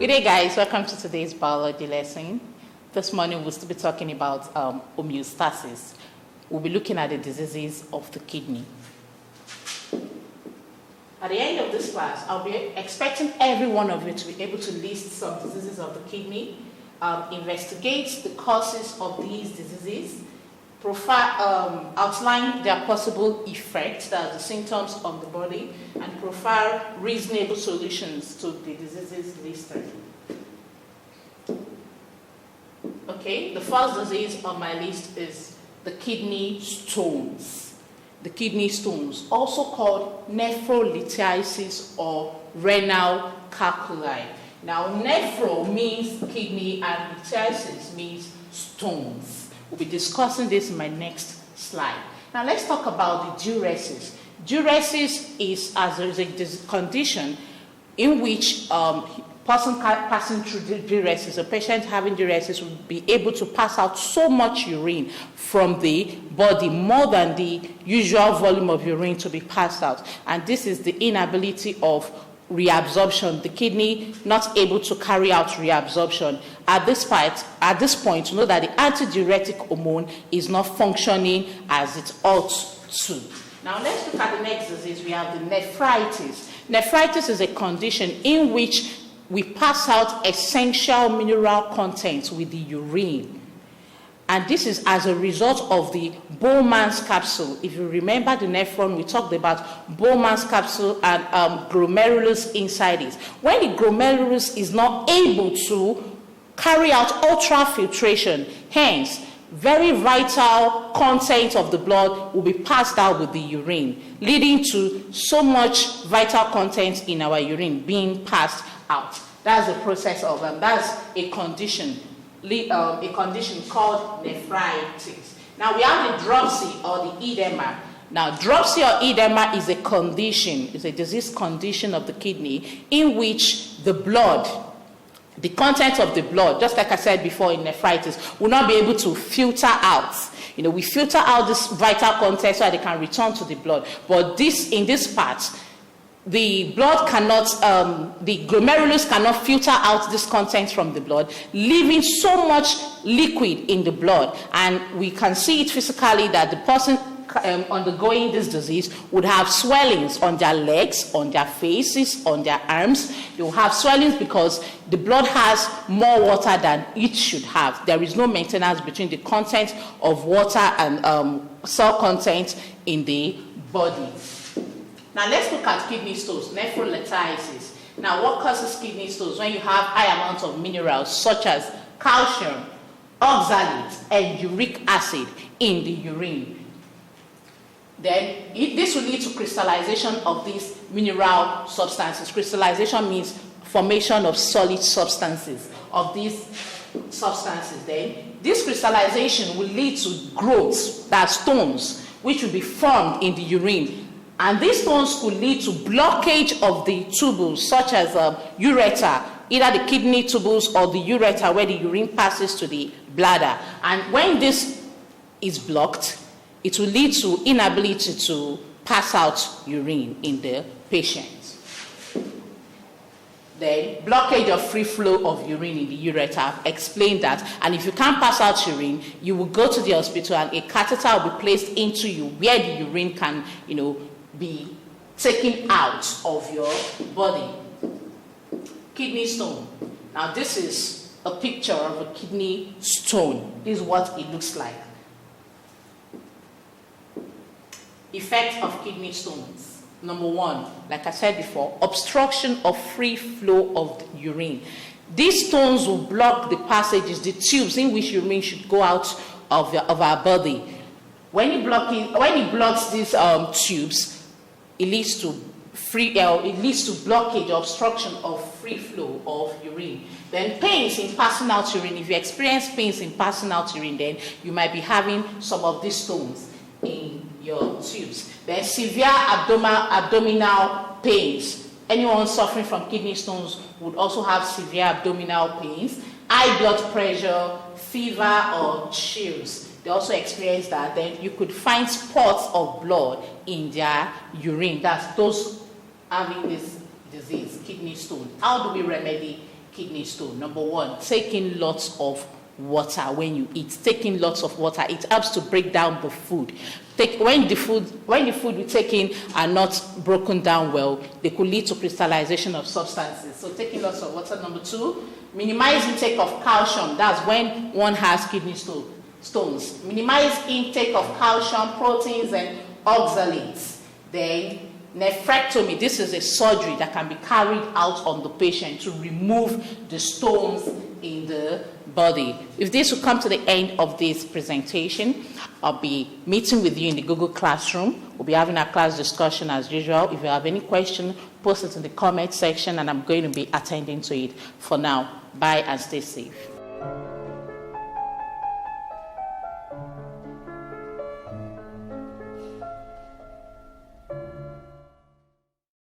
Good day, guys. Welcome to today's biology lesson. This morning we'll still be talking about homeostasis. We'll be looking at the diseases of the kidney. At the end of this class, I'll be expecting every one of you to be able to list some diseases of the kidney, investigate the causes of these diseases, outline their possible effects, that are the symptoms of the body, and profile reasonable solutions to the diseases listed. Okay, the first disease on my list is the kidney stones. The kidney stones, also called nephrolithiasis or renal calculi. Now, nephro means kidney and lithiasis means stones. We'll be discussing this in my next slide. Now, let's talk about the diuresis. Diuresis is a condition in which person passing through diuresis, a patient having diuresis, will be able to pass out so much urine from the body, more than the usual volume of urine to be passed out. And this is the inability of reabsorption, the kidney not able to carry out reabsorption. At this point, know that the antidiuretic hormone is not functioning as it ought to. Now let's look at the next disease. We have the nephritis. Nephritis is a condition in which we pass out essential mineral contents with the urine. And this is as a result of the Bowman's capsule. If you remember the nephron, we talked about Bowman's capsule and glomerulus inside it. When the glomerulus is not able to carry out ultrafiltration, hence, very vital content of the blood will be passed out with the urine, leading to so much vital content in our urine being passed out. That's the process of that's a condition called nephritis. Now we have the dropsy or the edema. Now, dropsy or edema is a condition, is a disease condition of the kidney in which the blood, the content of the blood, just like I said before in nephritis, will not be able to filter out. You know, we filter out this vital content so that they can return to the blood. But in this part, the blood cannot, the glomerulus cannot filter out this content from the blood, leaving so much liquid in the blood. And we can see it physically that the person undergoing this disease would have swellings on their legs, on their faces, on their arms. They will have swellings because the blood has more water than it should have. There is no maintenance between the content of water and cell content in the body. Now let's look at kidney stones, nephrolithiasis. Now what causes kidney stones? When you have high amounts of minerals such as calcium, oxalate, and uric acid in the urine. Then this will lead to crystallization of these mineral substances. Crystallization means formation of solid substances of these substances. Then this crystallization will lead to growths, that stones, which will be formed in the urine. And these stones could lead to blockage of the tubules, such as ureter, either the kidney tubules or the ureter, where the urine passes to the bladder. And when this is blocked, it will lead to inability to pass out urine in the patient. Then, blockage of free flow of urine in the ureter. I've explained that. And if you can't pass out urine, you will go to the hospital and a catheter will be placed into you where the urine can, be taken out of your body. Kidney stone. Now this is a picture of a kidney stone. This is what it looks like. Effect of kidney stones. Number one, like I said before, obstruction of free flow of the urine. These stones will block the passages, the tubes in which urine should go out of our body. When it blocks these tubes, it leads to blockage, obstruction of free flow of urine. Then pains in passing out urine. If you experience pains in passing out urine, then you might be having some of these stones in your tubes. Then severe abdominal pains. Anyone suffering from kidney stones would also have severe abdominal pains. High blood pressure, fever, or chills. They also experience that. Then you could find spots of blood in their urine. That's those having this disease, kidney stone. How do we remedy kidney stone. Number one, taking lots of water when you eat. Taking lots of water, it helps to break down the food. When the food we take in are not broken down well, they could lead to crystallization of substances. So taking lots of water. Number two, minimize intake of calcium. That's when one has kidney stones. Minimize intake of calcium, proteins, and oxalates. Then nephrectomy. This is a surgery that can be carried out on the patient to remove the stones in the body. If this will come to the end of this presentation, I'll be meeting with you in the Google Classroom. We'll be having our class discussion as usual. If you have any question, post it in the comment section and I'm going to be attending to it. For now, bye and stay safe.